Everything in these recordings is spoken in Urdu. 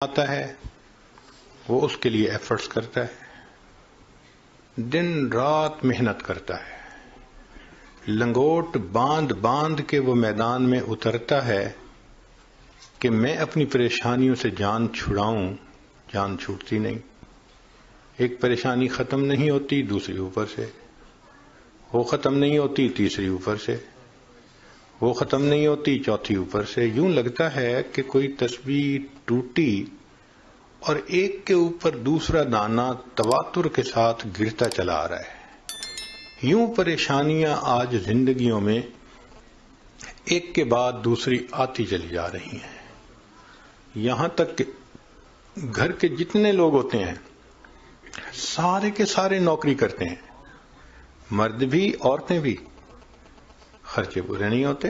آتا ہے وہ اس کے لیے ایفرٹس کرتا ہے، دن رات محنت کرتا ہے، لنگوٹ باندھ باندھ کے وہ میدان میں اترتا ہے کہ میں اپنی پریشانیوں سے جان چھڑاؤں، جان چھوٹتی نہیں، ایک پریشانی ختم نہیں ہوتی دوسری اوپر سے، وہ ختم نہیں ہوتی تیسری اوپر سے، وہ ختم نہیں ہوتی چوتھی اوپر سے، یوں لگتا ہے کہ کوئی تسبیح ٹوٹی اور ایک کے اوپر دوسرا دانہ تواتر کے ساتھ گرتا چلا آ رہا ہے۔ یوں پریشانیاں آج زندگیوں میں ایک کے بعد دوسری آتی چلی جا رہی ہیں، یہاں تک کہ گھر کے جتنے لوگ ہوتے ہیں سارے کے سارے نوکری کرتے ہیں، مرد بھی عورتیں بھی، خرچے پورے نہیں ہوتے،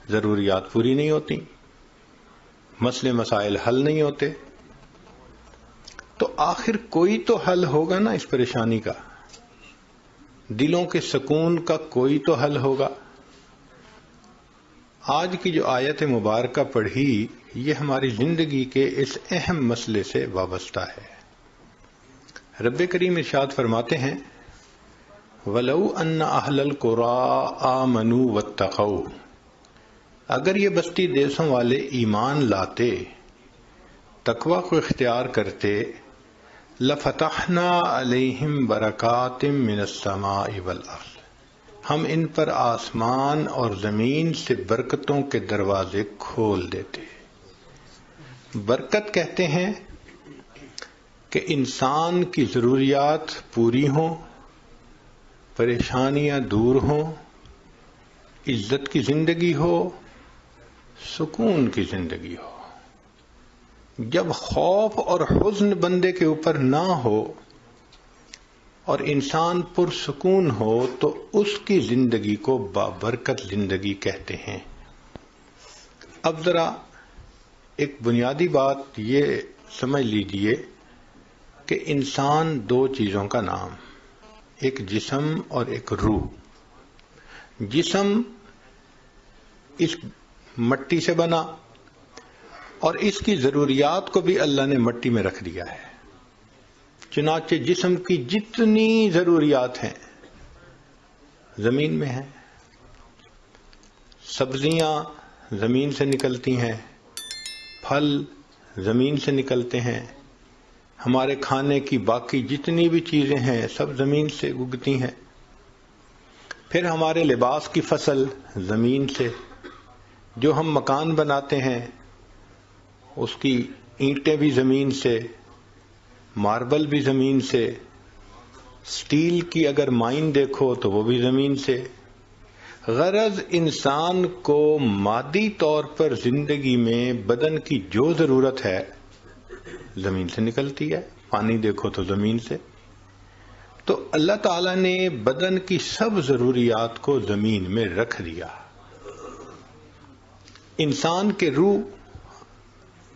ضروریات پوری نہیں ہوتی، مسئلے مسائل حل نہیں ہوتے، تو آخر کوئی تو حل ہوگا نا اس پریشانی کا، دلوں کے سکون کا کوئی تو حل ہوگا۔ آج کی جو آیت مبارکہ پڑھی یہ ہماری زندگی کے اس اہم مسئلے سے وابستہ ہے۔ رب کریم ارشاد فرماتے ہیں وَلَوْ أَنَّ أَهْلَ الْقُرَىٰ آمَنُوا وَاتَّقَوْا، اگر یہ بستی دیسوں والے ایمان لاتے، تقوی کو اختیار کرتے، لَفَتَحْنَا عَلَيْهِمْ بَرَكَاتٍ مِّنَ السَّمَاءِ وَالْأَرْضِ، ہم ان پر آسمان اور زمین سے برکتوں کے دروازے کھول دیتے۔ برکت کہتے ہیں کہ انسان کی ضروریات پوری ہوں، پریشانیاں دور ہوں، عزت کی زندگی ہو، سکون کی زندگی ہو۔ جب خوف اور حزن بندے کے اوپر نہ ہو اور انسان پرسکون ہو تو اس کی زندگی کو بابرکت زندگی کہتے ہیں۔ اب ذرا ایک بنیادی بات یہ سمجھ لیجئے کہ انسان دو چیزوں کا نام، ایک جسم اور ایک روح۔ جسم اس مٹی سے بنا اور اس کی ضروریات کو بھی اللہ نے مٹی میں رکھ دیا ہے، چنانچہ جسم کی جتنی ضروریات ہیں زمین میں ہیں، سبزیاں زمین سے نکلتی ہیں، پھل زمین سے نکلتے ہیں، ہمارے کھانے کی باقی جتنی بھی چیزیں ہیں سب زمین سے اگتی ہیں، پھر ہمارے لباس کی فصل زمین سے، جو ہم مکان بناتے ہیں اس کی اینٹیں بھی زمین سے، ماربل بھی زمین سے، سٹیل کی اگر مائن دیکھو تو وہ بھی زمین سے۔ غرض انسان کو مادی طور پر زندگی میں بدن کی جو ضرورت ہے زمین سے نکلتی ہے، پانی دیکھو تو زمین سے۔ تو اللہ تعالیٰ نے بدن کی سب ضروریات کو زمین میں رکھ دیا۔ انسان کے روح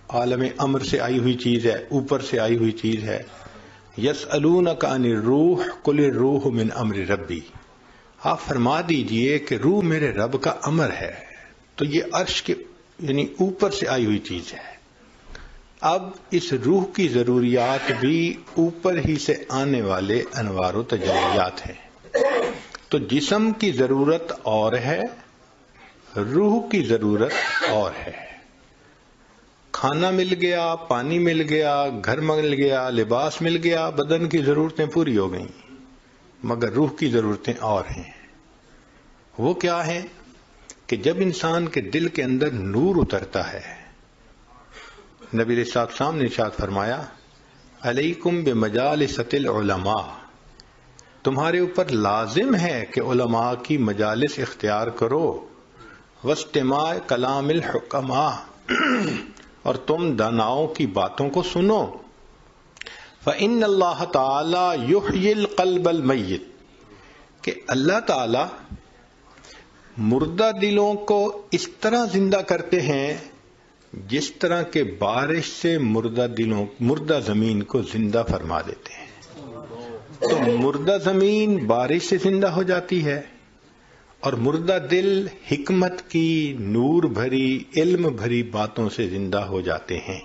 عالم امر سے آئی ہوئی چیز ہے، اوپر سے آئی ہوئی چیز ہے۔ یسألونک عن الروح قل الروح من امر ربی، آپ فرما دیجئے کہ روح میرے رب کا امر ہے، تو یہ عرش کے یعنی اوپر سے آئی ہوئی چیز ہے۔ اب اس روح کی ضروریات بھی اوپر ہی سے آنے والے انوار و تجلیات ہیں، تو جسم کی ضرورت اور ہے، روح کی ضرورت اور ہے۔ کھانا مل گیا، پانی مل گیا، گھر مل گیا، لباس مل گیا، بدن کی ضرورتیں پوری ہو گئیں، مگر روح کی ضرورتیں اور ہیں۔ وہ کیا ہیں کہ جب انسان کے دل کے اندر نور اترتا ہے، نبی علیہ السلام نے ارشاد فرمایا علیکم بمجالس العلماء، تمہارے اوپر لازم ہے کہ علماء کی مجالس اختیار کرو، واستماع کلام الحکماء، اور تم داناؤں کی باتوں کو سنو، فإن اللہ تعالی یحیی القلب المیت، کہ اللہ تعالی مردہ دلوں کو اس طرح زندہ کرتے ہیں جس طرح کہ بارش سے مردہ زمین کو زندہ فرما دیتے ہیں۔ تو مردہ زمین بارش سے زندہ ہو جاتی ہے اور مردہ دل حکمت کی نور بھری علم بھری باتوں سے زندہ ہو جاتے ہیں۔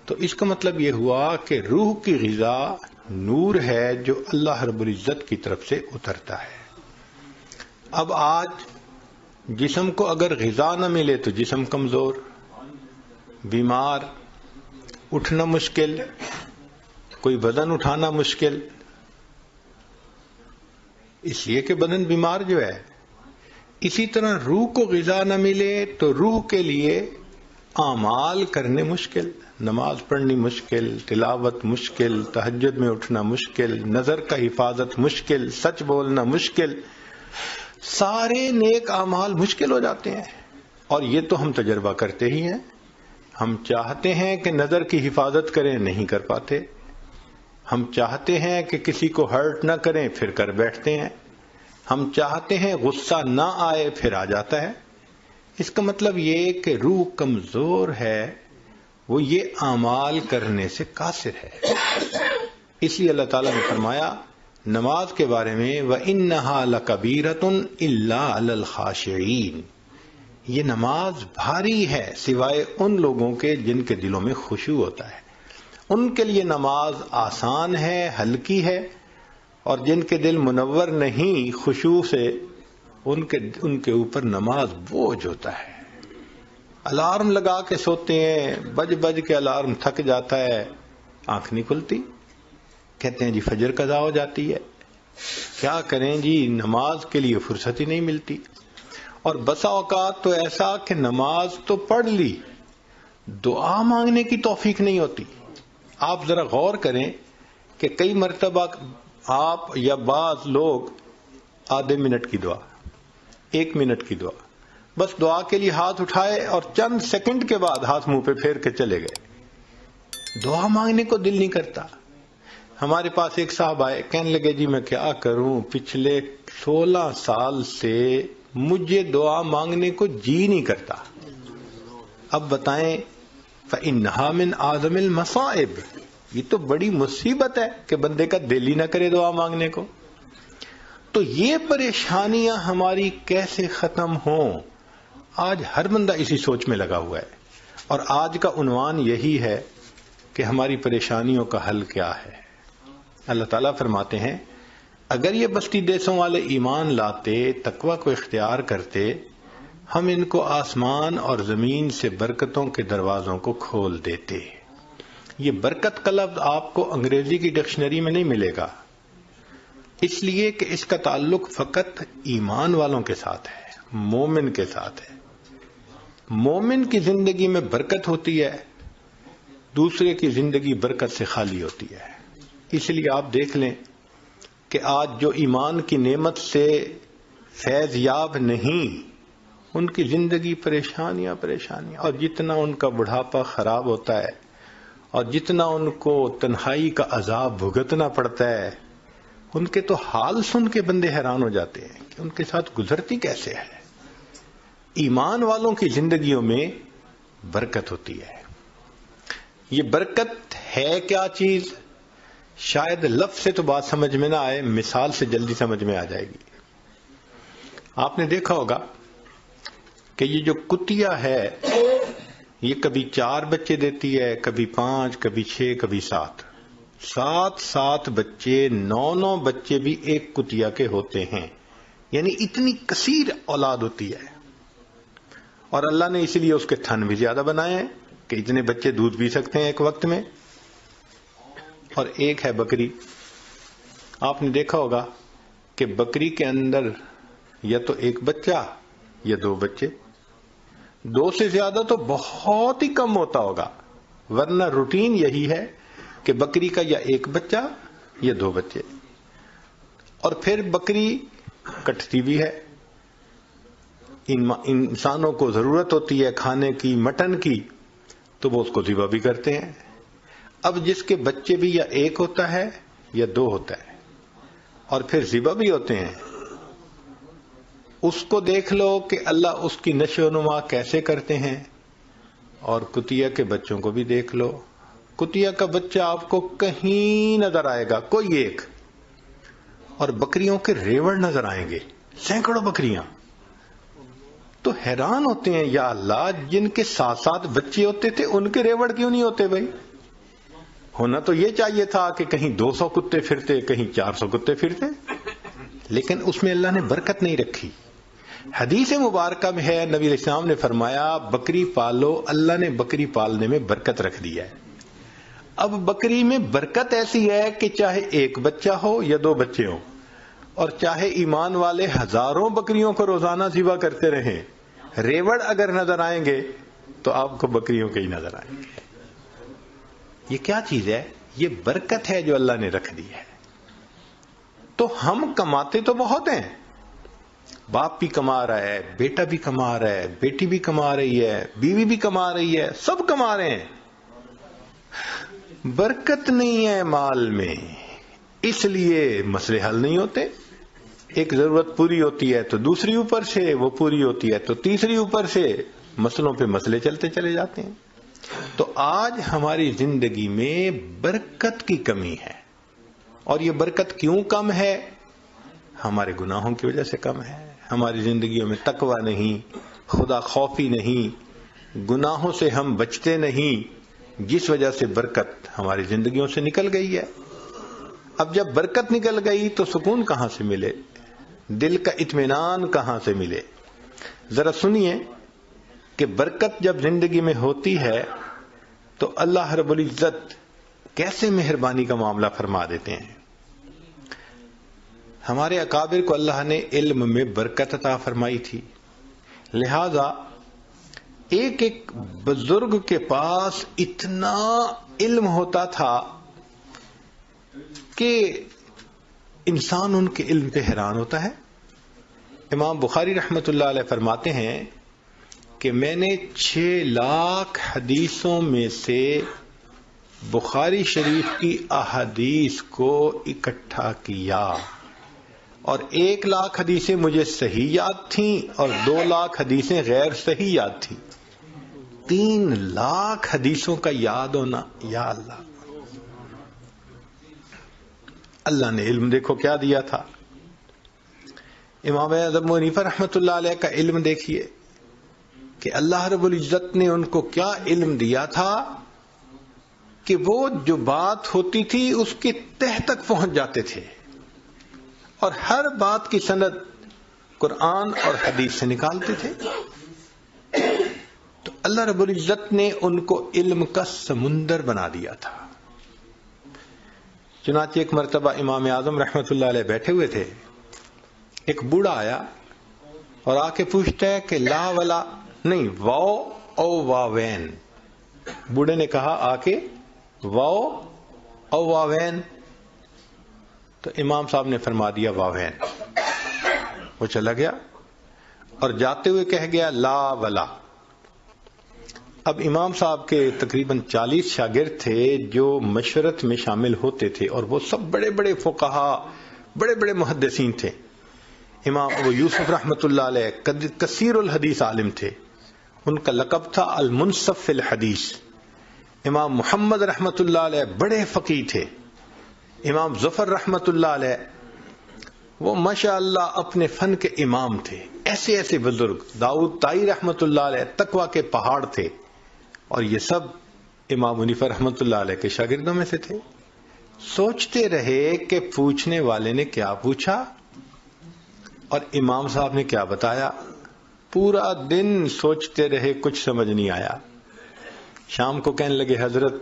تو اس کا مطلب یہ ہوا کہ روح کی غذا نور ہے جو اللہ رب العزت کی طرف سے اترتا ہے. اب آج جسم کو اگر غذا نہ ملے تو جسم کمزور، بیمار، اٹھنا مشکل، کوئی وزن اٹھانا مشکل، اس لیے کہ بدن بیمار جو ہے. اسی طرح روح کو غذا نہ ملے تو روح کے لیے اعمال کرنے مشکل، نماز پڑھنی مشکل، تلاوت مشکل، تہجد میں اٹھنا مشکل، نظر کا حفاظت مشکل، سچ بولنا مشکل، سارے نیک اعمال مشکل ہو جاتے ہیں. اور یہ تو ہم تجربہ کرتے ہی ہیں. ہم چاہتے ہیں کہ نظر کی حفاظت کریں، نہیں کر پاتے. ہم چاہتے ہیں کہ کسی کو ہرٹ نہ کریں، پھر کر بیٹھتے ہیں. ہم چاہتے ہیں غصہ نہ آئے، پھر آ جاتا ہے. اس کا مطلب یہ کہ روح کمزور ہے، وہ یہ اعمال کرنے سے قاصر ہے. اس لیے اللہ تعالیٰ نے فرمایا نماز کے بارے میں وَإِنَّهَا لَكَبِيرَةٌ إِلَّا عَلَى الْخَاشِعِينَ، یہ نماز بھاری ہے سوائے ان لوگوں کے جن کے دلوں میں خشوع ہوتا ہے. ان کے لیے نماز آسان ہے، ہلکی ہے، اور جن کے دل منور نہیں خشوع سے، ان کے اوپر نماز بوجھ ہوتا ہے. الارم لگا کے سوتے ہیں، بج بج کے الارم تھک جاتا ہے، آنکھ نہیں کھلتی. کہتے ہیں جی فجر قضا ہو جاتی ہے، کیا کریں جی نماز کے لیے فرصت ہی نہیں ملتی. اور بسا اوقات تو ایسا کہ نماز تو پڑھ لی، دعا مانگنے کی توفیق نہیں ہوتی. آپ ذرا غور کریں کہ کئی مرتبہ آپ یا بعض لوگ آدھے منٹ کی دعا، 1 منٹ کی دعا، بس دعا کے لیے ہاتھ اٹھائے اور چند سیکنڈ کے بعد ہاتھ منہ پہ پھیر کے چلے گئے. دعا مانگنے کو دل نہیں کرتا. ہمارے پاس ایک صاحب آئے، کہنے لگے جی میں کیا کروں، پچھلے 16 سال سے مجھے دعا مانگنے کو جی نہیں کرتا. اب بتائیں فَإِنَّهَا مِنْ أَعْظَمِ الْمَصَائِبِ، یہ تو بڑی مصیبت ہے کہ بندے کا دل ہی نہ کرے دعا مانگنے کو. تو یہ پریشانیاں ہماری کیسے ختم ہوں؟ آج ہر بندہ اسی سوچ میں لگا ہوا ہے، اور آج کا عنوان یہی ہے کہ ہماری پریشانیوں کا حل کیا ہے. اللہ تعالیٰ فرماتے ہیں اگر یہ بستی دیسوں والے ایمان لاتے، تقوی کو اختیار کرتے، ہم ان کو آسمان اور زمین سے برکتوں کے دروازوں کو کھول دیتے. یہ برکت کا لفظ آپ کو انگریزی کی ڈکشنری میں نہیں ملے گا، اس لیے کہ اس کا تعلق فقط ایمان والوں کے ساتھ ہے، مومن کے ساتھ ہے. مومن کی زندگی میں برکت ہوتی ہے، دوسرے کی زندگی برکت سے خالی ہوتی ہے. اس لیے آپ دیکھ لیں کہ آج جو ایمان کی نعمت سے فیض یاب نہیں، ان کی زندگی پریشانیاں، اور جتنا ان کا بڑھاپا خراب ہوتا ہے اور جتنا ان کو تنہائی کا عذاب بھگتنا پڑتا ہے، ان کے تو حال سن کے بندے حیران ہو جاتے ہیں کہ ان کے ساتھ گزرتی کیسے ہے. ایمان والوں کی زندگیوں میں برکت ہوتی ہے. یہ برکت ہے کیا چیز؟ شاید لفظ سے تو بات سمجھ میں نہ آئے، مثال سے جلدی سمجھ میں آ جائے گی. آپ نے دیکھا ہوگا کہ یہ جو کتیا ہے یہ کبھی 4 بچے دیتی ہے، کبھی 5، کبھی 6، کبھی 7 بچے، 9 بچے بھی ایک کتیا کے ہوتے ہیں. یعنی اتنی کثیر اولاد ہوتی ہے. اور اللہ نے اسی لیے اس کے تھن بھی زیادہ بنائے ہیں کہ اتنے بچے دودھ پی سکتے ہیں ایک وقت میں. اور ایک ہے بکری. آپ نے دیکھا ہوگا کہ بکری کے اندر یا تو ایک بچہ یا 2 بچے، 2 سے زیادہ تو بہت ہی کم ہوتا ہوگا، ورنہ روٹین یہی ہے کہ بکری کا یا ایک بچہ یا 2 بچے. اور پھر بکری کٹتی بھی ہے. انسانوں کو ضرورت ہوتی ہے کھانے کی، مٹن کی، تو وہ اس کو ذبح بھی کرتے ہیں. اب جس کے بچے بھی یا ایک ہوتا ہے یا 2 ہوتا ہے اور پھر ذبح بھی ہوتے ہیں، اس کو دیکھ لو کہ اللہ اس کی نشو و نما کیسے کرتے ہیں. اور کتیا کے بچوں کو بھی دیکھ لو. کتیا کا بچہ آپ کو کہیں نظر آئے گا کوئی ایک، اور بکریوں کے ریوڑ نظر آئیں گے سینکڑوں بکریاں. تو حیران ہوتے ہیں یا اللہ جن کے 7 بچے ہوتے تھے ان کے ریوڑ کیوں نہیں ہوتے بھائی؟ ہونا تو یہ چاہیے تھا کہ کہیں 200 کتے پھرتے، کہیں 400 کتے پھرتے، لیکن اس میں اللہ نے برکت نہیں رکھی۔ حدیث مبارکہ میں ہے، نبی علیہ السلام نے فرمایا بکری پالو، اللہ نے بکری پالنے میں برکت رکھ دی ہے۔ اب بکری میں برکت ایسی ہے کہ چاہے ایک بچہ ہو یا 2 بچے ہوں، اور چاہے ایمان والے ہزاروں بکریوں کو روزانہ ذبح کرتے رہیں، ریوڑ اگر نظر آئیں گے تو آپ کو بکریوں کے ہی نظر آئیں گے۔ یہ کیا چیز ہے؟ یہ برکت ہے جو اللہ نے رکھ دی ہے۔ تو ہم کماتے تو بہت ہیں، باپ بھی کما رہا ہے، بیٹا بھی کما رہا ہے، بیٹی بھی کما رہی ہے، بیوی بھی کما رہی ہے، سب کما رہے ہیں، برکت نہیں ہے مال میں، اس لیے مسئلے حل نہیں ہوتے۔ ایک ضرورت پوری ہوتی ہے تو دوسری اوپر سے، وہ پوری ہوتی ہے تو تیسری اوپر سے، مسئلوں پہ مسئلے چلتے چلے جاتے ہیں۔ تو آج ہماری زندگی میں برکت کی کمی ہے، اور یہ برکت کیوں کم ہے؟ ہمارے گناہوں کی وجہ سے کم ہے۔ ہماری زندگیوں میں تقوی نہیں، خدا خوفی نہیں، گناہوں سے ہم بچتے نہیں، جس وجہ سے برکت ہماری زندگیوں سے نکل گئی ہے۔ اب جب برکت نکل گئی تو سکون کہاں سے ملے؟ دل کا اطمینان کہاں سے ملے؟ ذرا سنیے کہ برکت جب زندگی میں ہوتی ہے تو اللہ رب العزت کیسے مہربانی کا معاملہ فرما دیتے ہیں۔ ہمارے اکابر کو اللہ نے علم میں برکت عطا فرمائی تھی، لہذا ایک ایک بزرگ کے پاس اتنا علم ہوتا تھا کہ انسان ان کے علم پہ حیران ہوتا ہے۔ امام بخاری رحمۃ اللہ علیہ فرماتے ہیں کہ میں نے 6 لاکھ حدیثوں میں سے بخاری شریف کی احادیث کو اکٹھا کیا، اور 1 لاکھ حدیثیں مجھے صحیح یاد تھیں اور 2 لاکھ حدیثیں غیر صحیح یاد تھیں۔ 3 لاکھ حدیثوں کا یاد ہونا، یا اللہ! اللہ نے علم دیکھو کیا دیا تھا۔ امام اعظم ابو حنیفہ رحمۃ اللہ علیہ کا علم دیکھیے کہ اللہ رب العزت نے ان کو کیا علم دیا تھا کہ وہ جو بات ہوتی تھی اس کے تہ تک پہنچ جاتے تھے، اور ہر بات کی سند قرآن اور حدیث سے نکالتے تھے۔ تو اللہ رب العزت نے ان کو علم کا سمندر بنا دیا تھا۔ چنانچہ ایک مرتبہ امام اعظم رحمۃ اللہ علیہ بیٹھے ہوئے تھے، ایک بوڑھا آیا اور آ کے پوچھتا ہے کہ لا ولا نہیں، واو او واوین۔ بوڑھے نے کہا آ کے واو او واوین، تو امام صاحب نے فرما دیا واوین۔ وہ چلا گیا اور جاتے ہوئے کہہ گیا لا ولا۔ اب امام صاحب کے تقریباً 40 شاگرد تھے جو مشورت میں شامل ہوتے تھے، اور وہ سب بڑے بڑے فقہا، بڑے بڑے محدثین تھے۔ امام ابو یوسف رحمۃ اللہ علیہ کثیر الحدیث عالم تھے، ان کا لقب تھا المنصف فی الحدیث۔ امام محمد رحمۃ اللہ علیہ بڑے فقیہ تھے۔ امام ظفر رحمۃ اللہ علیہ وہ ماشاءاللہ اپنے فن کے امام تھے۔ ایسے ایسے بزرگ، داؤد طائی رحمۃ اللہ علیہ تقوی کے پہاڑ تھے، اور یہ سب امام حنیفہ رحمۃ اللہ علیہ کے شاگردوں میں سے تھے۔ سوچتے رہے کہ پوچھنے والے نے کیا پوچھا اور امام صاحب نے کیا بتایا، پورا دن سوچتے رہے، کچھ سمجھ نہیں آیا۔ شام کو کہنے لگے حضرت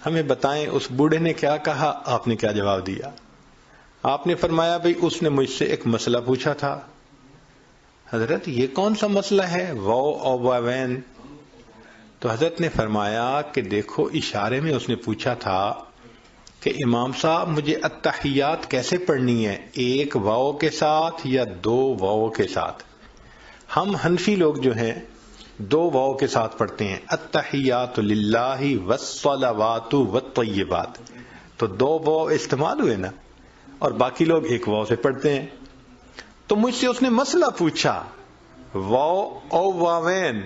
ہمیں بتائیں اس بوڑھے نے کیا کہا، آپ نے کیا جواب دیا؟ آپ نے فرمایا بھئی اس نے مجھ سے ایک مسئلہ پوچھا تھا۔ حضرت یہ کون سا مسئلہ ہے واو او واوین؟ تو حضرت نے فرمایا کہ دیکھو اشارے میں اس نے پوچھا تھا کہ امام صاحب مجھے التحیات کیسے پڑھنی ہے، 1 واو کے ساتھ یا 2 واو کے ساتھ؟ ہم حنفی لوگ جو ہیں 2 واو کے ساتھ پڑھتے ہیں، التحیات للہ والصلوات والطیبات، تو 2 واو استعمال ہوئے نا، اور باقی لوگ 1 واو سے پڑھتے ہیں۔ تو مجھ سے اس نے مسئلہ پوچھا واو او واوین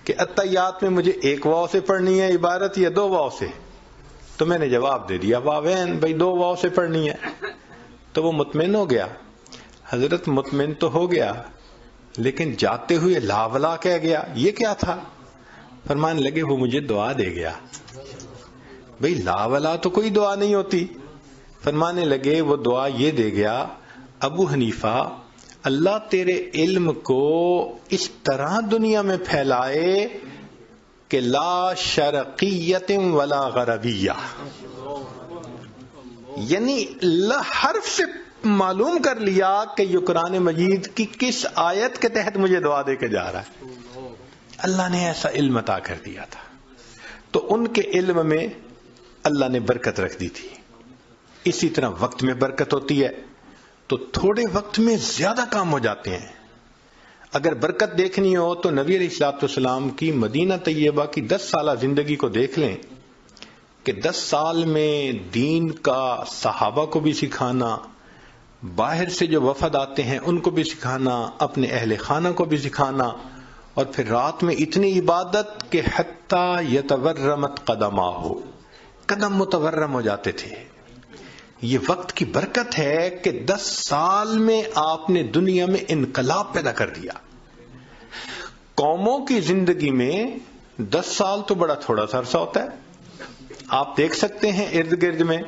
کہ التحیات میں مجھے 1 واو سے پڑھنی ہے عبارت یا 2 واو سے؟ تو میں نے جواب دے دیا واوین، بھائی 2 واو سے پڑھنی ہے۔ تو وہ مطمئن ہو گیا۔ حضرت مطمئن تو ہو گیا، لیکن جاتے ہوئے لا ولا کہہ گیا، یہ کیا تھا؟ فرمانے لگے وہ مجھے دعا دے گیا، بھئی لا ولا تو کوئی دعا نہیں ہوتی. فرمانے لگے وہ دعا یہ دے گیا ابو حنیفہ اللہ تیرے علم کو اس طرح دنیا میں پھیلائے کہ لا شرقیت ولا غربیہ، یعنی حرف سے معلوم کر لیا کہ یہ قرآن مجید کی کس آیت کے تحت مجھے دعا دے کے جا رہا ہے. اللہ نے ایسا علم عطا کر دیا تھا. تو ان کے علم میں اللہ نے برکت رکھ دی تھی. اسی طرح وقت میں برکت ہوتی ہے تو تھوڑے وقت میں زیادہ کام ہو جاتے ہیں. اگر برکت دیکھنی ہو تو نبی علیہ الصلوۃ والسلام کی مدینہ طیبہ کی 10 سالہ زندگی کو دیکھ لیں کہ 10 سال میں دین کا صحابہ کو بھی سکھانا، باہر سے جو وفد آتے ہیں ان کو بھی سکھانا، اپنے اہل خانہ کو بھی سکھانا، اور پھر رات میں اتنی عبادت کہ حتیٰ یتورمت قدماہ، قدم متورم ہو جاتے تھے. یہ وقت کی برکت ہے کہ 10 سال میں آپ نے دنیا میں انقلاب پیدا کر دیا. قوموں کی زندگی میں 10 سال تو بڑا تھوڑا سا عرصہ ہوتا ہے. آپ دیکھ سکتے ہیں ارد گرد میں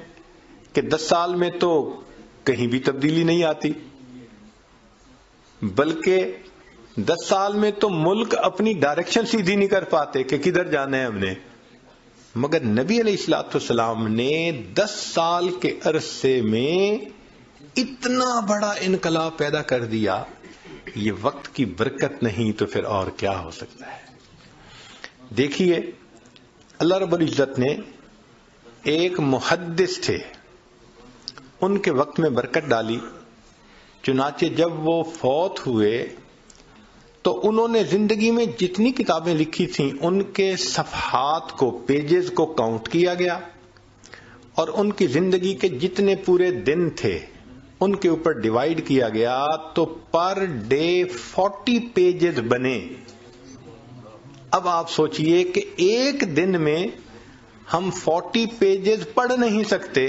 کہ 10 سال میں تو کہیں بھی تبدیلی نہیں آتی، بلکہ 10 سال میں تو ملک اپنی ڈائریکشن سیدھی نہیں کر پاتے کہ کدھر جانا ہے ہم نے. مگر نبی علیہ الصلوۃ والسلام نے 10 سال کے عرصے میں اتنا بڑا انقلاب پیدا کر دیا. یہ وقت کی برکت نہیں تو پھر اور کیا ہو سکتا ہے. دیکھیے اللہ رب العزت نے ایک محدث تھے، ان کے وقت میں برکت ڈالی. چنانچہ جب وہ فوت ہوئے تو انہوں نے زندگی میں جتنی کتابیں لکھی تھیں ان کے صفحات کو، پیجز کو کاؤنٹ کیا گیا، اور ان کی زندگی کے جتنے پورے دن تھے ان کے اوپر ڈیوائیڈ کیا گیا تو پر ڈے 40 پیجز بنے. اب آپ سوچئے کہ ایک دن میں ہم 40 پیجز پڑھ نہیں سکتے،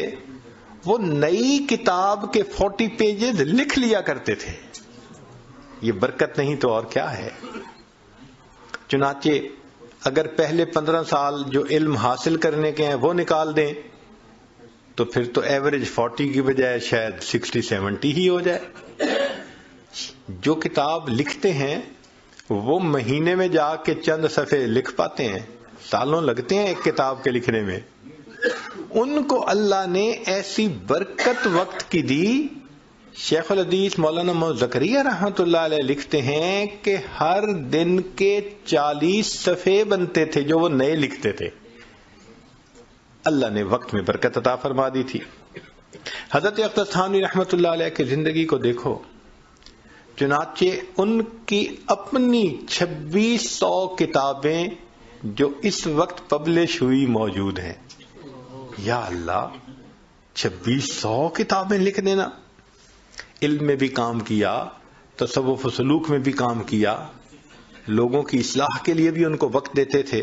وہ نئی کتاب کے 40 پیجز لکھ لیا کرتے تھے. یہ برکت نہیں تو اور کیا ہے. چنانچہ اگر پہلے 15 سال جو علم حاصل کرنے کے ہیں وہ نکال دیں تو پھر تو ایوریج 40 کی بجائے شاید 60-70 ہی ہو جائے. جو کتاب لکھتے ہیں وہ مہینے میں جا کے چند صفحے لکھ پاتے ہیں، سالوں لگتے ہیں ایک کتاب کے لکھنے میں. ان کو اللہ نے ایسی برکت وقت کی دی. شیخ الحدیث مولانا محمد زکریا رحمۃ اللہ علیہ لکھتے ہیں کہ ہر دن کے 40 صفحے بنتے تھے جو وہ نئے لکھتے تھے. اللہ نے وقت میں برکت عطا فرما دی تھی. حضرت اختر تھانوی رحمۃ اللہ علیہ کی زندگی کو دیکھو. چنانچہ ان کی اپنی 2600 کتابیں جو اس وقت پبلش ہوئی موجود ہیں. یا اللہ، 2600 کتابیں لکھ دینا. علم میں بھی کام کیا، تصوف و سلوک میں بھی کام کیا، لوگوں کی اصلاح کے لیے بھی ان کو وقت دیتے تھے،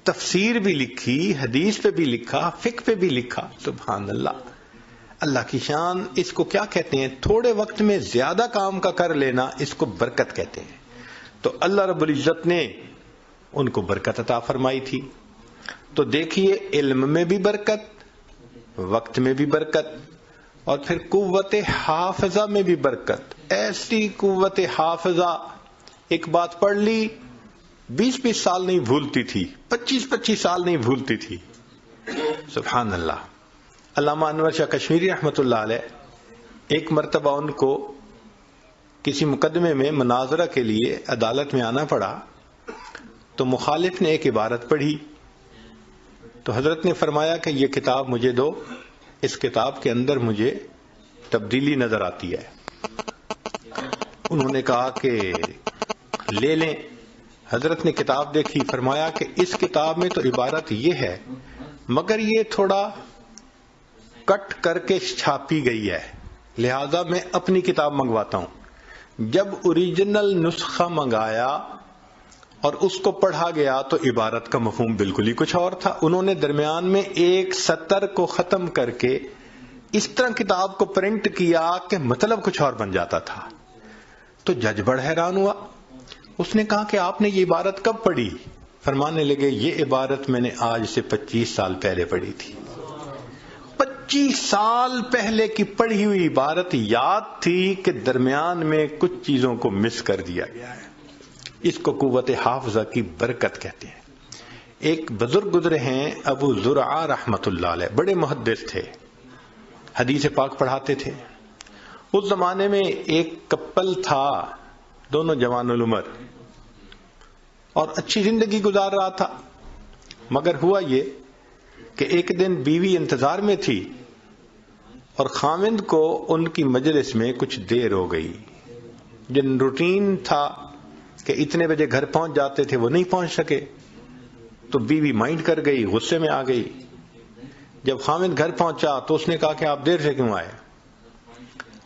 تفسیر بھی لکھی، حدیث پہ بھی لکھا، فقہ پہ بھی لکھا. سبحان اللہ، اللہ کی شان. اس کو کیا کہتے ہیں؟ تھوڑے وقت میں زیادہ کام کا کر لینا، اس کو برکت کہتے ہیں. تو اللہ رب العزت نے ان کو برکت عطا فرمائی تھی. تو دیکھیے علم میں بھی برکت، وقت میں بھی برکت، اور پھر قوت حافظہ میں بھی برکت. ایسی قوت حافظہ، ایک بات پڑھ لی 20-20 سال نہیں بھولتی تھی، 25-25 سال نہیں بھولتی تھی. سبحان اللہ. علامہ انور شاہ کشمیری رحمۃ اللہ علیہ ایک مرتبہ ان کو کسی مقدمے میں مناظرہ کے لیے عدالت میں آنا پڑا تو مخالف نے ایک عبارت پڑھی تو حضرت نے فرمایا کہ یہ کتاب مجھے دو، اس کتاب کے اندر مجھے تبدیلی نظر آتی ہے. انہوں نے کہا کہ لے لیں. حضرت نے کتاب دیکھی، فرمایا کہ اس کتاب میں تو عبارت یہ ہے مگر یہ تھوڑا کٹ کر کے چھاپی گئی ہے، لہذا میں اپنی کتاب منگواتا ہوں. جب اوریجنل نسخہ منگایا اور اس کو پڑھا گیا تو عبارت کا مفہوم بالکل ہی کچھ اور تھا. انہوں نے درمیان میں ایک سطر کو ختم کر کے اس طرح کتاب کو پرنٹ کیا کہ مطلب کچھ اور بن جاتا تھا. تو جج بڑا حیران ہوا. اس نے کہا کہ آپ نے یہ عبارت کب پڑھی؟ فرمانے لگے یہ عبارت میں نے آج سے 25 سال پہلے پڑھی تھی. 25 سال پہلے کی پڑھی ہوئی عبارت یاد تھی کہ درمیان میں کچھ چیزوں کو مس کر دیا گیا ہے. اس کو قوت حافظہ کی برکت کہتے ہیں. ایک بزرگ گزرے ہیں ابو زرعہ رحمت اللہ علیہ، بڑے محدث تھے، حدیث پاک پڑھاتے تھے. اس زمانے میں ایک کپل تھا، دونوں جوان العمر، اور اچھی زندگی گزار رہا تھا. مگر ہوا یہ کہ ایک دن بیوی انتظار میں تھی اور خاوند کو ان کی مجلس میں کچھ دیر ہو گئی. جن روٹین تھا کہ اتنے بجے گھر پہنچ جاتے تھے وہ نہیں پہنچ سکے، تو بیوی مائنڈ کر گئی، غصے میں آ گئی. جب خاوند گھر پہنچا تو اس نے کہا کہ آپ دیر سے کیوں آئے؟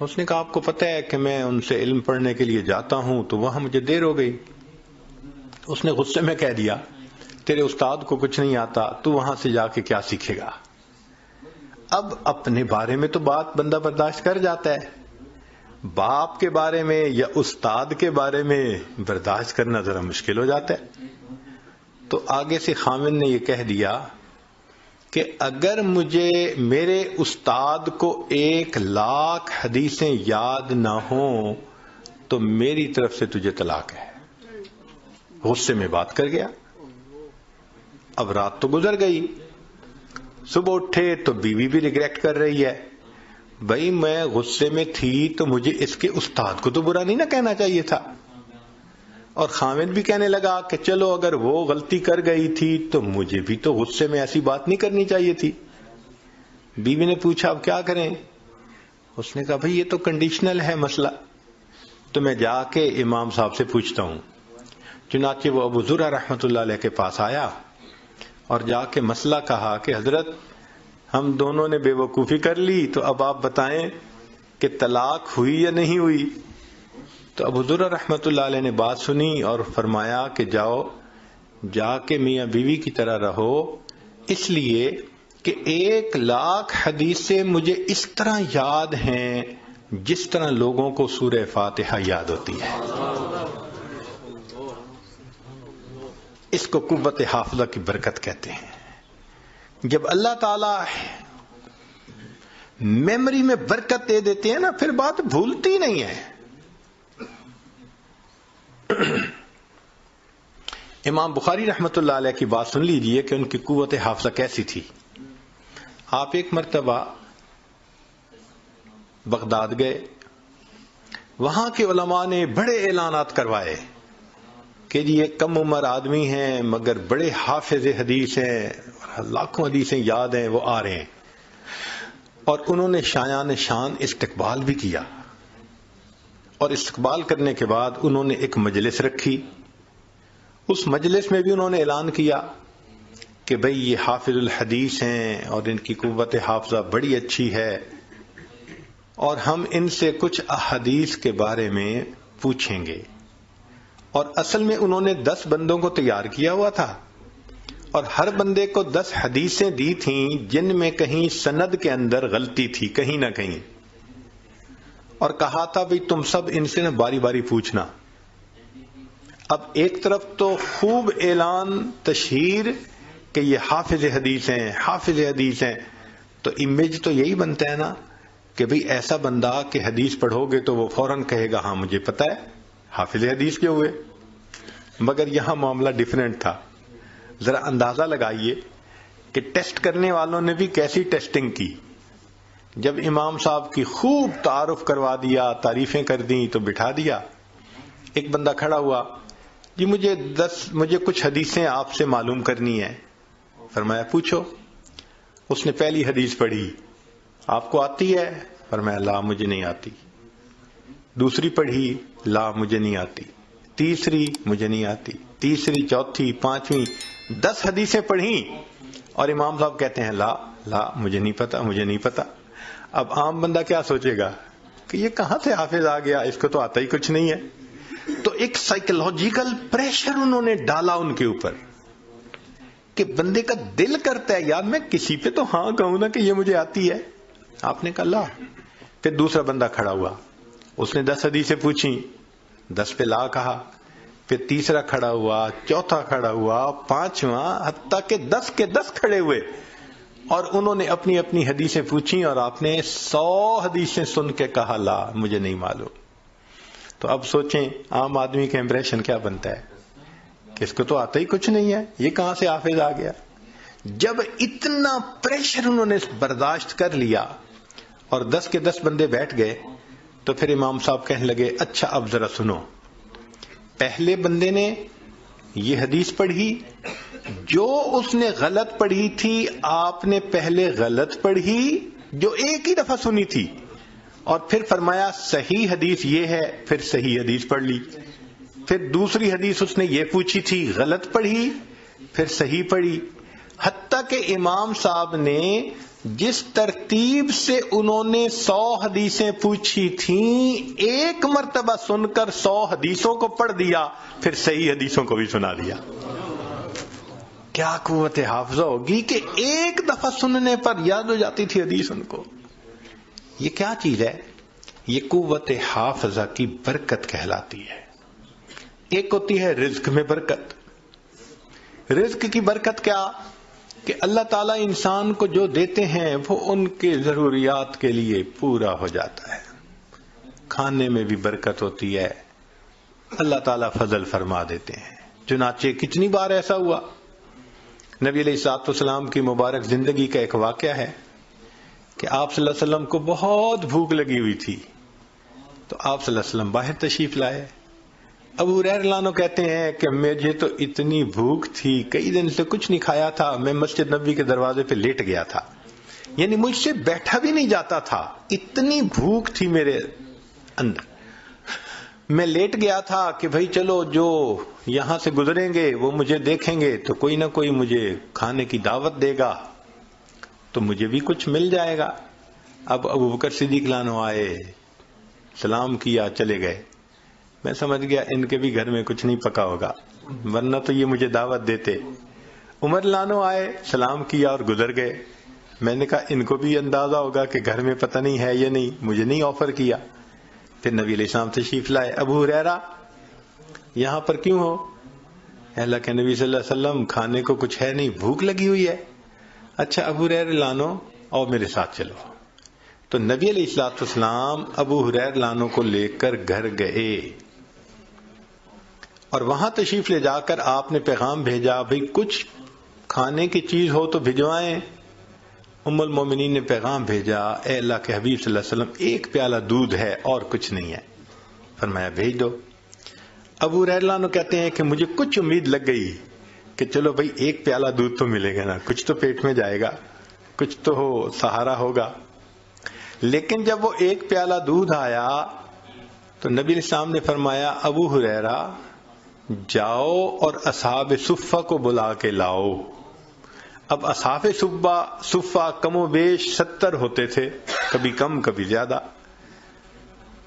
اس نے کہا آپ کو پتہ ہے کہ میں ان سے علم پڑھنے کے لیے جاتا ہوں تو وہاں مجھے دیر ہو گئی. اس نے غصے میں کہہ دیا تیرے استاد کو کچھ نہیں آتا، تو وہاں سے جا کے کیا سیکھے گا؟ اب اپنے بارے میں تو بات بندہ برداشت کر جاتا ہے، باپ کے بارے میں یا استاد کے بارے میں برداشت کرنا ذرا مشکل ہو جاتا ہے. تو آگے سے خاوند نے یہ کہہ دیا کہ اگر مجھے میرے استاد کو 1,00,000 حدیثیں یاد نہ ہوں تو میری طرف سے تجھے طلاق ہے. غصے میں بات کر گیا. اب رات تو گزر گئی، صبح اٹھے تو بیوی بھی ریگریٹ کر رہی ہے، بھائی میں غصے میں تھی تو مجھے اس کے استاد کو تو برا نہیں نہ کہنا چاہیے تھا. اور خاوند بھی کہنے لگا کہ چلو اگر وہ غلطی کر گئی تھی تو مجھے بھی تو غصے میں ایسی بات نہیں کرنی چاہیے تھی. بیوی نے پوچھا اب کیا کریں؟ اس نے کہا بھائی یہ تو کنڈیشنل ہے مسئلہ، تو میں جا کے امام صاحب سے پوچھتا ہوں. چنانچہ وہ ابو زرعہ رحمت اللہ علیہ کے پاس آیا اور جا کے مسئلہ کہا کہ حضرت ہم دونوں نے بے وقوفی کر لی، تو اب آپ بتائیں کہ طلاق ہوئی یا نہیں ہوئی؟ تو ابو زرعہ رحمت اللہ علیہ نے بات سنی اور فرمایا کہ جاؤ جا کے میاں بیوی کی طرح رہو، اس لیے کہ 1,00,000 حدیثیں مجھے اس طرح یاد ہیں جس طرح لوگوں کو سورہ فاتحہ یاد ہوتی ہے. اس کو قوت حافظہ کی برکت کہتے ہیں. جب اللہ تعالی میموری میں برکت دے دیتے ہیں نا، پھر بات بھولتی نہیں ہے. امام بخاری رحمت اللہ علیہ کی بات سن لیجئے کہ ان کی قوت حافظہ کیسی تھی. آپ ایک مرتبہ بغداد گئے، وہاں کے علماء نے بڑے اعلانات کروائے کہ جی یہ کم عمر آدمی ہیں مگر بڑے حافظ حدیث ہیں، لاکھوں حدیثیں یاد ہیں، وہ آ رہے ہیں. اور انہوں نے شایان شان استقبال بھی کیا، اور استقبال کرنے کے بعد انہوں نے ایک مجلس رکھی. اس مجلس میں بھی انہوں نے اعلان کیا کہ بھئی یہ حافظ الحدیث ہیں اور ان کی قوت حافظہ بڑی اچھی ہے، اور ہم ان سے کچھ احادیث کے بارے میں پوچھیں گے. اور اصل میں انہوں نے 10 بندوں کو تیار کیا ہوا تھا، اور ہر بندے کو 10 حدیثیں دی تھیں جن میں کہیں سند کے اندر غلطی تھی کہیں نہ کہیں، اور کہا تھا بھی تم سب ان سے نہ باری باری پوچھنا. اب ایک طرف تو خوب اعلان تشہیر کہ یہ حافظ حدیث ہیں، حافظ حدیث ہیں، تو امیج تو یہی بنتا ہے نا کہ بھئی ایسا بندہ کہ حدیث پڑھو گے تو وہ فوراً کہے گا ہاں مجھے پتہ ہے حافظ حدیث کے ہوئے. مگر یہاں معاملہ ڈیفرنٹ تھا. ذرا اندازہ لگائیے کہ ٹیسٹ کرنے والوں نے بھی کیسی ٹیسٹنگ کی. جب امام صاحب کی خوب تعارف کروا دیا، تعریفیں کر دیں، تو بٹھا دیا. ایک بندہ کھڑا ہوا، جی مجھے کچھ حدیثیں آپ سے معلوم کرنی ہے. فرمایا پوچھو. اس نے پہلی حدیث پڑھی، آپ کو آتی ہے؟ فرمایا لا مجھے نہیں آتی. دوسری پڑھی، لا مجھے نہیں آتی. تیسری مجھے نہیں آتی. تیسری، چوتھی، پانچویں، 10 حدیثیں پڑھیں، اور امام صاحب کہتے ہیں لا مجھے نہیں پتا، مجھے نہیں پتا. اب عام بندہ کیا سوچے گا کہ یہ کہاں سے حافظ آ گیا، اس کو تو آتا ہی کچھ نہیں ہے. تو ایک سائیکولوجیکل پریشر انہوں نے ڈالا ان کے اوپر کہ بندے کا دل کرتا ہے یار میں کسی پہ تو ہاں کہوں نا کہ یہ مجھے آتی ہے. آپ نے کہا لا. پھر دوسرا بندہ کھڑا ہوا، اس نے 10 حدیثیں پوچھی، 10 پہ لا کہا. پھر تیسرا کھڑا ہوا، چوتھا کھڑا ہوا، پانچواں، حتیٰ کہ 10 کے 10 کھڑے ہوئے، اور انہوں نے اپنی اپنی حدیثیں پوچھی، اور آپ نے 100 حدیثیں سن کے کہا لا مجھے نہیں معلوم۔ تو اب سوچیں عام آدمی کا امپریشن کیا بنتا ہے کہ اس کو تو آتا ہی کچھ نہیں ہے، یہ کہاں سے حافظ آ گیا؟ جب اتنا پریشر انہوں نے برداشت کر لیا اور 10 کے 10 بندے بیٹھ گئے، تو پھر امام صاحب کہنے لگے اچھا اب ذرا سنو، پہلے بندے نے یہ حدیث پڑھی، جو اس نے غلط پڑھی تھی آپ نے پہلے غلط پڑھی جو ایک ہی دفعہ سنی تھی، اور پھر فرمایا صحیح حدیث یہ ہے، پھر صحیح حدیث پڑھ لی۔ پھر دوسری حدیث اس نے یہ پوچھی تھی، غلط پڑھی، پھر صحیح پڑھی۔ حتیٰ کہ امام صاحب نے جس ترتیب سے انہوں نے 100 حدیثیں پوچھی تھیں، ایک مرتبہ سن کر 100 حدیثوں کو پڑھ دیا، پھر صحیح حدیثوں کو بھی سنا دیا۔ کیا قوت حافظہ ہوگی کہ ایک دفعہ سننے پر یاد ہو جاتی تھی حدیث ان کو۔ یہ کیا چیز ہے؟ یہ قوت حافظہ کی برکت کہلاتی ہے۔ ایک ہوتی ہے رزق میں برکت۔ رزق کی برکت کیا؟ کہ اللہ تعالیٰ انسان کو جو دیتے ہیں وہ ان کے ضروریات کے لیے پورا ہو جاتا ہے۔ کھانے میں بھی برکت ہوتی ہے، اللہ تعالیٰ فضل فرما دیتے ہیں۔ چنانچہ کتنی بار ایسا ہوا، نبی علیہ الصلوۃ والسلام کی مبارک زندگی کا ایک واقعہ ہے کہ آپ صلی اللہ علیہ وسلم کو بہت بھوک لگی ہوئی تھی، تو آپ صلی اللہ علیہ وسلم باہر تشریف لائے۔ ابو ہریرہ رضی اللہ عنہ کہتے ہیں کہ مجھے تو اتنی بھوک تھی، کئی دن سے کچھ نہیں کھایا تھا، میں مسجد نبوی کے دروازے پہ لیٹ گیا تھا، یعنی مجھ سے بیٹھا بھی نہیں جاتا تھا، اتنی بھوک تھی میرے اندر۔ میں لیٹ گیا تھا کہ بھئی چلو جو یہاں سے گزریں گے وہ مجھے دیکھیں گے تو کوئی نہ کوئی مجھے کھانے کی دعوت دے گا تو مجھے بھی کچھ مل جائے گا۔ اب ابو بکر صدیق رضی اللہ عنہ آئے، سلام کیا، چلے گئے۔ میں سمجھ گیا ان کے بھی گھر میں کچھ نہیں پکا ہوگا، ورنہ تو یہ مجھے دعوت دیتے۔ عمر رضی اللہ عنہ آئے، سلام کیا اور گزر گئے۔ میں نے کہا ان کو بھی اندازہ ہوگا کہ گھر میں پتہ نہیں ہے یا نہیں، مجھے نہیں آفر کیا۔ پھر نبی علیہ السلام تشریف لائے، ابو ہریرہ یہاں پر کیوں ہو؟ اللہ کے نبی صلی اللہ علیہ وسلم کھانے کو کچھ ہے نہیں، بھوک لگی ہوئی ہے۔ اچھا ابو ہریرہ رضی اللہ عنہ اور میرے ساتھ چلو۔ تو نبی علیہ الصلوۃ والسلام ابو ہریرہ رضی اللہ عنہ کو لے کر گھر گئے، اور وہاں تشریف لے جا کر آپ نے پیغام بھیجا، بھئی کچھ کھانے کی چیز ہو تو بھجوائیں۔ ام المومنین نے پیغام بھیجا، اے اللہ کے حبیب صلی اللہ علیہ وسلم ایک پیالہ دودھ ہے اور کچھ نہیں ہے۔ فرمایا بھیج دو۔ ابو ہریرہ رضی اللہ عنہ کہتے ہیں کہ مجھے کچھ امید لگ گئی کہ چلو بھئی ایک پیالہ دودھ تو ملے گا نا، کچھ تو پیٹ میں جائے گا، کچھ تو سہارا ہوگا۔ لیکن جب وہ ایک پیالہ دودھ آیا تو نبی علیہ السلام نے فرمایا ابو ہریرہ جاؤ اور اصحاب صفہ کو بلا کے لاؤ۔ اب اصحاب صفہ کم و بیش 70 ہوتے تھے، کبھی کم کبھی زیادہ۔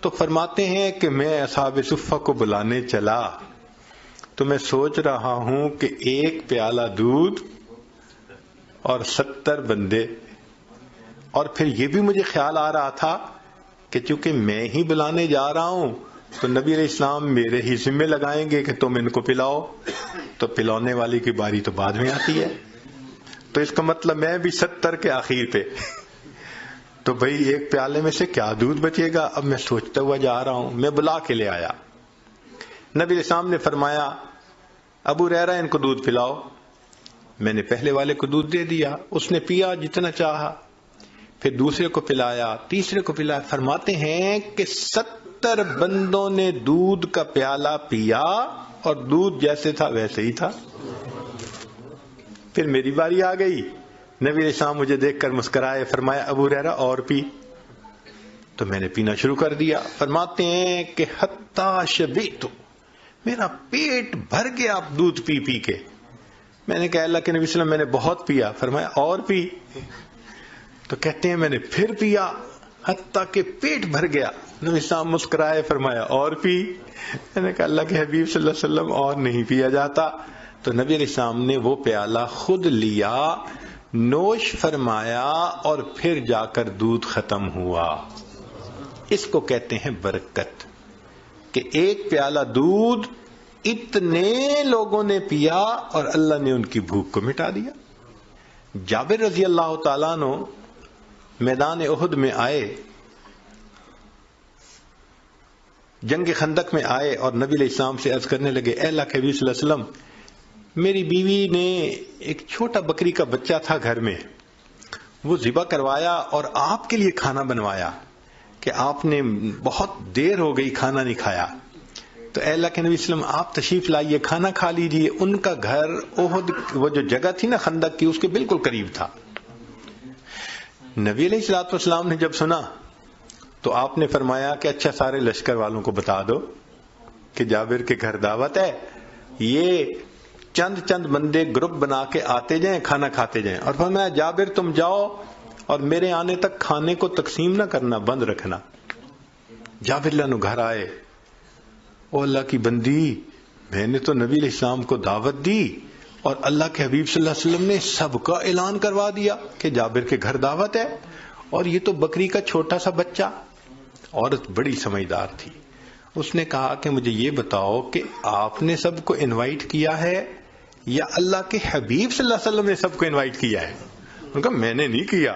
تو فرماتے ہیں کہ میں اصحاب صفہ کو بلانے چلا تو میں سوچ رہا ہوں کہ ایک پیالہ دودھ اور 70 بندے، اور پھر یہ بھی مجھے خیال آ رہا تھا کہ چونکہ میں ہی بلانے جا رہا ہوں تو نبی علیہ السلام میرے ہی ذمہ لگائیں گے کہ تم ان کو پلاؤ، تو پلانے والی کی باری تو بعد میں آتی ہے، تو اس کا مطلب میں بھی 70 کے آخر پہ، تو بھئی ایک پیالے میں سے کیا دودھ بچے گا؟ اب میں سوچتا ہوا جا رہا ہوں، میں بلا کے لے آیا۔ نبی علیہ السلام نے فرمایا ابو ہریرہ ان کو دودھ پلاؤ۔ میں نے پہلے والے کو دودھ دے دیا، اس نے پیا جتنا چاہا، پھر دوسرے کو پلایا، تیسرے کو پلایا۔ فرماتے ہیں کہ 70 بندوں نے دودھ کا پیالہ پیا اور دودھ جیسے تھا ویسے ہی تھا۔ پھر میری باری آ گئی، نبی علیہ السلام مجھے دیکھ کر مسکرائے، فرمایا ابو ہریرہ اور پی۔ تو میں نے پینا شروع کر دیا۔ فرماتے ہیں کہ حتی شبعت، میرا پیٹ بھر گیا دودھ پی پی کے۔ میں نے کہا اللہ کے نبی صلی اللہ علیہ وسلم میں نے بہت پیا۔ فرمایا اور پی۔ تو کہتے ہیں میں نے پھر پیا حتیٰ کہ پیٹ بھر گیا۔ نبی صاحب مسکرائے، فرمایا اور پی۔ میں نے کہا اللہ کے حبیب صلی اللہ علیہ وسلم اور نہیں پیا جاتا۔ تو نبی علیہ السلام نے وہ پیالہ خود لیا، نوش فرمایا، اور پھر جا کر دودھ ختم ہوا۔ اس کو کہتے ہیں برکت، کہ ایک پیالہ دودھ اتنے لوگوں نے پیا اور اللہ نے ان کی بھوک کو مٹا دیا۔ جابر رضی اللہ تعالیٰ عنہ میدان احد میں آئے، جنگ خندق میں آئے اور نبی علیہ السلام سے عرض کرنے لگے، اے اللہ کے نبی صلی اللہ علیہ وسلم، میری بیوی نے ایک چھوٹا بکری کا بچہ تھا گھر میں، وہ ذبح کروایا اور آپ کے لیے کھانا بنوایا کہ آپ نے بہت دیر ہو گئی کھانا نہیں کھایا، تو اے اللہ کے نبی صلی اللہ علیہ وسلم آپ تشریف لائیے، کھانا کھا لیجیے۔ ان کا گھر احد، وہ جو جگہ تھی نا خندق کی، اس کے بالکل قریب تھا۔ نبی علیہ الصلوۃ والسلام نے جب سنا تو آپ نے فرمایا کہ اچھا سارے لشکر والوں کو بتا دو کہ جابر کے گھر دعوت ہے، یہ چند بندے گروپ بنا کے آتے جائیں، کھانا کھاتے جائیں، اور فرمایا جابر تم جاؤ اور میرے آنے تک کھانے کو تقسیم نہ کرنا، بند رکھنا۔ جابر لانو گھر آئے، او اللہ کی بندی، میں نے تو نبی علیہ السلام کو دعوت دی اور اللہ کے حبیب صلی اللہ علیہ وسلم نے سب کا اعلان کروا دیا کہ جابر کے گھر دعوت ہے، اور یہ تو بکری کا چھوٹا سا بچہ۔ عورت بڑی سمجھدار تھی، اس نے کہا کہ مجھے یہ بتاؤ کہ آپ نے سب کو انوائٹ کیا ہے یا اللہ کے حبیب صلی اللہ علیہ وسلم نے سب کو انوائٹ کیا ہے؟ انہوں نے کہا میں نے نہیں کیا،